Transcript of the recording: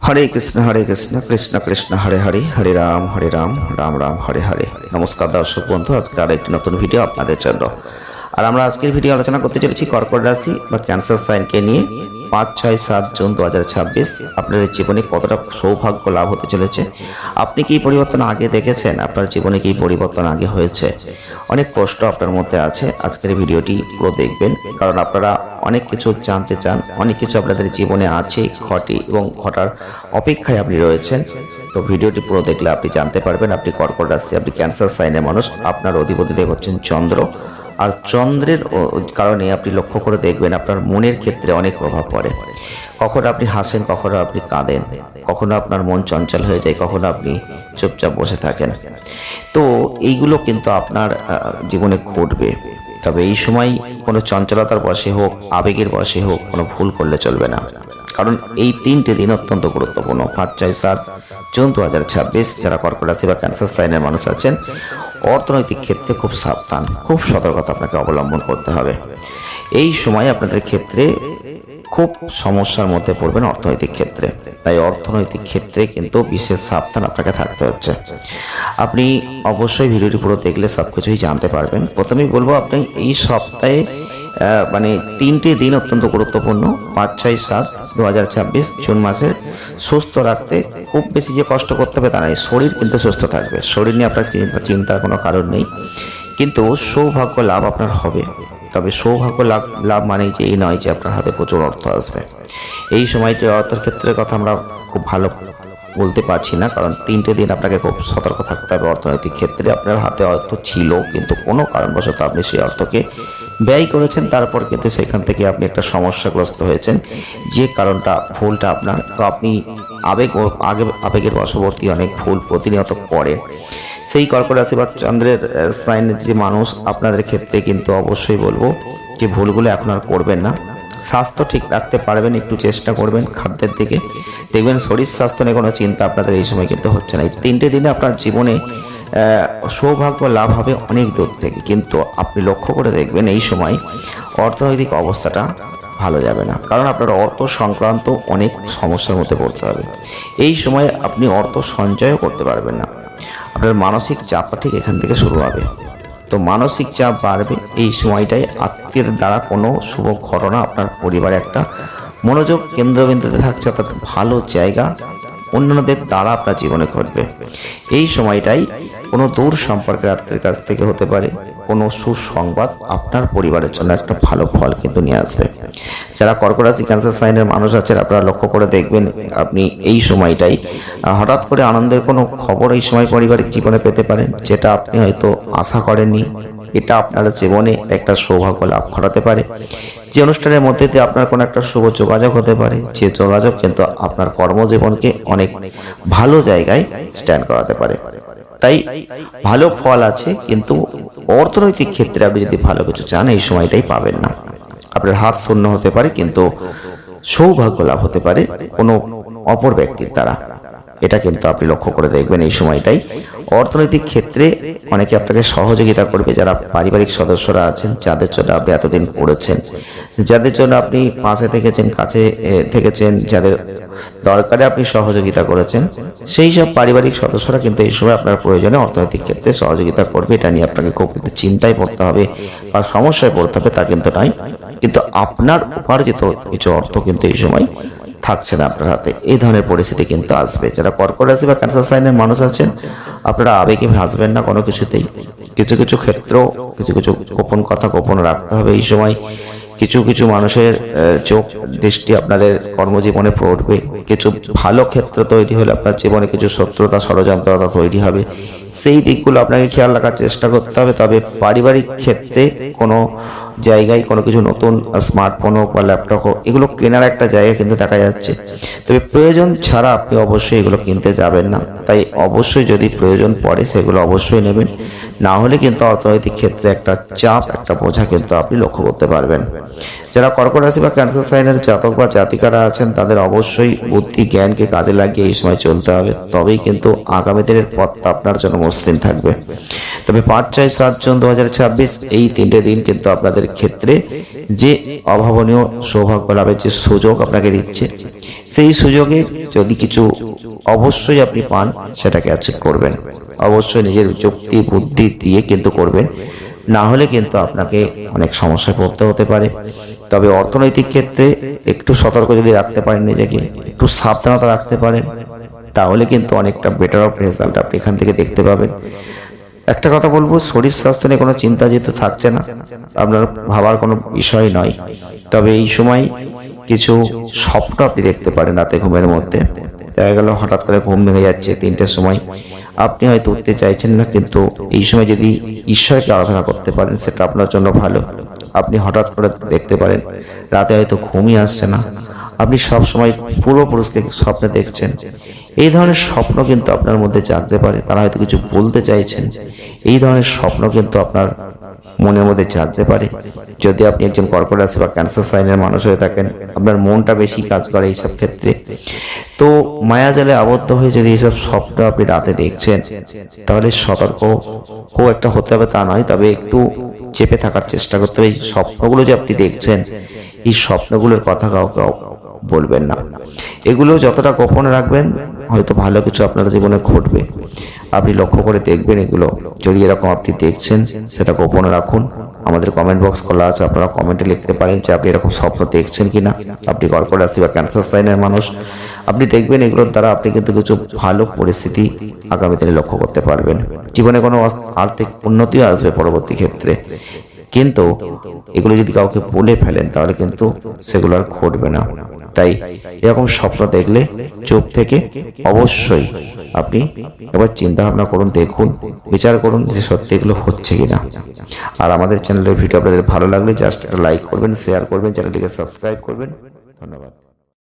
হরে কৃষ্ণ কৃষ্ণ কৃষ্ণ হরে হরে, হরে রাম রাম রাম হরে হরে। নমস্কার দর্শক বন্ধু, আজকে আর একটি নতুন ভিডিও আপনাদের জন্য। আর আমরা আজকের ভিডিও আলোচনা করতে চলেছি কর্কট রাশি বা ক্যান্সার সাইনকে নিয়ে। 5, 6, 7 জুন 2026 আপনাদের জীবনে কতটা সৌভাগ্য লাভ হতে চলেছে। আপনি কি পরিবর্তন আগে দেখেছেন? আপনার জীবনে কি পরিবর্তন আগে হয়েছে? অনেক প্রশ্ন আপনার মধ্যে আছে। আজকের ভিডিওটি পুরো দেখবেন, কারণ আপনারা অনেক কিছু জানতে চান, অনেক কিছু আপনাদের জীবনে আছে, ঘটে এবং ঘটার অপেক্ষায় আপনি রয়েছেন। তো ভিডিওটি পুরো দেখলে আপনি জানতে পারবেন আপনি কর্কট রাশি, আপনি ক্যান্সার সাইনের মানুষ। আপনার অধিপতি দেব হচ্ছেন চন্দ্র, আর চন্দ্রের কারণে আপনি লক্ষ্য করে দেখবেন আপনার মনের ক্ষেত্রে অনেক প্রভাব পড়ে। কখনো আপনি হাসেন, কখনো আপনি কাঁদেন, কখনো আপনার মন চঞ্চল হয়ে যায়, কখনো আপনি চুপচাপ বসে থাকেন। তো এইগুলো কিন্তু আপনার জীবনে ঘটবে। তবে এই সময় কোনো চঞ্চলতার বশে হোক, আবেগের বশে হোক, কোনো ভুল করলে চলবে না। কারণ এই 3টে দিন অত্যন্ত গুরুত্বপূর্ণ। 5, 6, 7 জুন 2026 যারা কর্কট রাশি বা ক্যান্সার সাইনের মানুষ আছেন, অর্থনৈতিক ক্ষেত্রে খুব সাবধান, খুব সতর্কতা আপনাকে অবলম্বন করতে হবে। এই সময় আপনাদের ক্ষেত্রে খুব সমস্যার মধ্যে পড়বেন অর্থনৈতিক ক্ষেত্রে। তাই অর্থনৈতিক ক্ষেত্রে কিন্তু বিশেষ সাবধান আপনাকে থাকতে হচ্ছে। আপনি অবশ্যই ভিডিওটি পুরো দেখলে সব কিছুই জানতে পারবেন। প্রথমেই বলবো, আপনি এই সপ্তাহে 3টে দিন অত্যন্ত গুরুত্বপূর্ণ। 5, 6, 7 2026 জুন মাসের সুস্থ রাখতে খুব বেশি যে কষ্ট করতে হবে তা নয়, শরীর কিন্তু সুস্থ থাকবে। শরীর নিয়ে আপনার চিন্তার কোনো কারণ নেই, কিন্তু সৌভাগ্য লাভ আপনার হবে। তবে সৌভাগ্য লাভ মানেই যে এই নয় যে আপনার হাতে প্রচুর অর্থ আসবে। এই সময়টি অর্থের ক্ষেত্রের কথা আমরা খুব ভালো বলতে পারছি না, কারণ 3টে দিন আপনাকে খুব সতর্ক থাকতে হবে অর্থনৈতিক ক্ষেত্রে। আপনার হাতে অর্থ ছিল, কিন্তু কোনো কারণবশত আপনি সেই অর্থকে ব্যয় করেছেন, তারপর কিন্তু সেখান থেকে আপনি একটা সমস্যাগ্রস্ত হয়েছেন, যে কারণটা ভুলটা আপনার। তো আপনি আবেগের বশবর্তী অনেক ভুল প্রতিনিয়ত করেন। সেই কর্কট রাশি বা চন্দ্রের সাইনের যে মানুষ, আপনাদের ক্ষেত্রে কিন্তু অবশ্যই বলবো যে ভুলগুলো এখন আর করবেন না। স্বাস্থ্য ঠিক রাখতে পারবেন, একটু চেষ্টা করবেন খাদ্যের দিকে, দেখবেন শরীর স্বাস্থ্য নিয়ে কোনো চিন্তা আপনাদের এই সময় কিন্তু হচ্ছে না। এই 3টে দিনে আপনার জীবনে সৌভাগ্য লাভ হবে অনেক দূর থেকে, কিন্তু আপনি লক্ষ্য করে দেখবেন এই সময় অর্থনৈতিক অবস্থাটা ভালো যাবে না, কারণ আপনার অর্থ সংক্রান্ত অনেক সমস্যার মধ্যে পড়তে হবে। এই সময় আপনি অর্থ সঞ্চয়ও করতে পারবেন না। আপনার মানসিক চাপটা ঠিক এখান থেকে শুরু হবে। তো মানসিক চাপ বাড়বে এই সময়টায়। আত্মীয়ের দ্বারা কোনো শুভ ঘটনা আপনার পরিবারে একটা মনোযোগ কেন্দ্রবিন্দুতে থাকছে, অর্থাৎ ভালো জায়গা অন্যদের দ্বারা আপনার জীবনে ঘটবে। এই সময়টাই কোনো দূর সম্পর্কের আত্মীয়ের কাছ থেকে হতে পারে কোনো সুসংবাদ আপনার পরিবারের জন্য একটা ভালো ফল কিন্তু নিয়ে আসবে। যারা কর্কট রাশি ক্যান্সার সাইনের মানুষ আছেন, আপনারা লক্ষ্য করে দেখবেন আপনি এই সময়টাই হঠাৎ করে আনন্দের কোনো খবর এই সময় পারিবারিক জীবনে পেতে পারেন, যেটা আপনি হয়তো আশা করেননি। এটা আপনার জীবনে একটা সৌভাগ্য লাভ ঘটাতে পারে। যে অনুষ্ঠানের মধ্যে দিয়ে আপনার কোনো একটা শুভ যোগাযোগ হতে পারে, যে যোগাযোগ কিন্তু আপনার কর্মজীবনকে অনেক ভালো জায়গায় স্ট্যান্ড করাতে পারে। তাই ভালো ফল আছে, কিন্তু অর্থনৈতিক ক্ষেত্রে আপনি যদি ভালো কিছু চান এই সময়টাই পাবেন না। আপনার হাত শূন্য হতে পারে, কিন্তু সৌভাগ্য লাভ হতে পারে কোনো অপর ব্যক্তির দ্বারা। এটা কিন্তু আপনি লক্ষ্য করে দেখবেন এই সময়টাই। অর্থনৈতিক ক্ষেত্রে অনেকে আপনাকে সহযোগিতা করবে, যারা পারিবারিক সদস্যরা আছেন, যাদের জন্য আপনি এতদিন করেছেন, যাদের জন্য আপনি পাশে থেকেছেন, কাছে থেকেছেন, যাদের দরকারে আপনি সহযোগিতা করেছেন, সেই সব পারিবারিক সদস্যরা কিন্তু এই সময় আপনার প্রয়োজনে অর্থনৈতিক ক্ষেত্রে সহযোগিতা করবে। এটা নিয়ে আপনাকে খুব কিন্তু চিন্তায় পড়তে হবে বা সমস্যায় পড়তে হবে তা কিন্তু নয়, কিন্তু আপনার উপার্জিত কিছু অর্থ কিন্তু এই সময় থাকছে না আপনার হাতে। এই ধরনের পরিস্থিতি কিন্তু আসবে। যারা কর্কট রাশি বা ক্যান্সার সাইনের মানুষ আছেন, আপনারা আবেগে ভাসবেন না কোনো কিছুতেই। কিছু কিছু ক্ষেত্র, কিছু কিছু গোপন কথা গোপন রাখতে হবে এই সময়। কিছু কিছু মানুষের চোখ দৃষ্টি আপনাদের কর্মজীবনে পড়বে। কিছু ভালো ক্ষেত্র তৈরি হলে আপনার জীবনে কিছু শত্রুতা ষড়যন্ত্রতা তৈরি হবে, সেই দিকগুলো আপনাকে খেয়াল রাখার চেষ্টা করতে হবে। তবে পারিবারিক ক্ষেত্রে কোনো জায়গায় কোনো কিছু নতুন স্মার্টফোন হোক বা ল্যাপটপ হোক, এগুলো কেনার একটা জায়গা কিন্তু দেখা যাচ্ছে। তবে প্রয়োজন ছাড়া আপনি অবশ্যই এগুলো কিনতে যাবেন না। তাই অবশ্যই যদি প্রয়োজন পড়ে সেগুলো অবশ্যই নেবেন, না হলে কিন্তু অর্থনৈতিক ক্ষেত্রে একটা চাপ, একটা বোঝা কিন্তু আপনি লক্ষ্য করতে পারবেন। যারা কর্কট রাশি বা ক্যান্সার সাইনের জাতক বা জাতিকারা আছেন, তাদের অবশ্যই বুদ্ধি জ্ঞানকে কাজে লাগিয়ে এই সময় চলতে হবে, তবেই কিন্তু আগামী দিনের পথটা আপনার জন্য মসৃণ থাকবে। তবে 5, 6, 7 জুন 2026 এই 3টে দিন কিন্তু আপনাদের ক্ষেত্রে যে অভাবনীয় সৌভাগ্য লাভের যে সুযোগ আপনাকে দিচ্ছে, সেই সুযোগে যদি কিছু অবশ্যই আপনি পান সেটাকে অ্যাচিভ করবেন, অবশ্যই নিজের যুক্তি বুদ্ধি দিয়ে কিন্তু করবেন, না হলে কিন্তু আপনাকে অনেক সমস্যায় পড়তে হতে পারে। তবে অর্থনৈতিক ক্ষেত্রে একটু সতর্ক যদি রাখতে পারেন, নিজেকে একটু সাবধানতা রাখতে পারেন, তাহলে কিন্তু অনেকটা বেটার অফ রেজাল্ট আপনি এখান থেকে দেখতে পাবেন। একটা কথা বলবো, শরীর স্বাস্থ্য নিয়ে কোনো চিন্তা যেহেতু থাকছে না, আপনার ভাবার কোনো বিষয় নয়। তবে এই সময় কিছু স্বপ্ন আপনি দেখতে পারেন রাতে ঘুমের মধ্যে। দেখা গেল হঠাৎ করে ঘুম ভেঙে যাচ্ছে 3টের সময়, আপনি হয়তো উঠতে চাইছেন না, কিন্তু এই সময় যদি ঈশ্বরকে আরাধনা করতে পারেন সেটা আপনার জন্য ভালো। আপনি হঠাৎ করে দেখতে পারেন রাতে হয়তো ঘুমই আসছে না, আপনি সব সময় পূর্বপুরুষকে স্বপ্নে দেখছেন। এই ধরনের স্বপ্ন কিন্তু আপনার মধ্যে জাগতে পারে, তারা হয়তো কিছু বলতে চাইছেন। এই ধরনের স্বপ্ন কিন্তু আপনার মনের মধ্যে জাগতে পারে। যদি আপনি একজন কর্কট রাশি বা ক্যান্সার সাইনের মানুষ হয়ে থাকেন, আপনার মনটা বেশি কাজ করে এইসব ক্ষেত্রে। তো মায়াজালে আবদ্ধ হয়ে যদি এইসব স্বপ্ন আপনি রাতে দেখছেন, তাহলে সতর্ক খুব একটা হতে হবে তা নয়, তবে একটু চেপে থাকার চেষ্টা করতে হবে। এই স্বপ্নগুলো যে আপনি দেখছেন, এই স্বপ্নগুলোর কথা কাউকে বলবেন না। এগুলো যতটা গোপনে রাখবেন, হয়তো ভালো কিছু আপনার জীবনে ঘটবে। আপনি লক্ষ্য করে দেখবেন এগুলো। যদি এরকম আপনি দেখছেন, সেটা গোপনে রাখুন। আমাদের কমেন্ট বক্স খোলা আছে, আপনারা কমেন্টে লিখতে পারেন যে আপনি এরকম স্বপ্ন দেখছেন কিনা। আপনি কর্কট রাশি বা ক্যান্সার সাইনের মানুষ, আপনি দেখবেন এগুলোর দ্বারা আপনি কিন্তু কিছু ভালো পরিস্থিতি আগামী দিনে লক্ষ্য করতে পারবেন। জীবনে কোনো আর্থিক উন্নতিও আসবে পরবর্তী ক্ষেত্রে। কিন্তু এগুলো যদি কাউকে বলে ফেলেন, তাহলে কিন্তু সেগুলো আর ঘটবে না। তাই এরকম স্বপ্ন দেখলে চুপ থেকে অবশ্যই আপনি এবার চিন্তা ভাবনা করুন, দেখুন, বিচার করুন যে সত্যি এগুলো হচ্ছে কিনা। আর আমাদের চ্যানেলের ভিডিও আপনাদের ভালো লাগলে জাস্ট একটা লাইক করবেন, শেয়ার করবেন, চ্যানেলটিকে সাবস্ক্রাইব করবেন। ধন্যবাদ।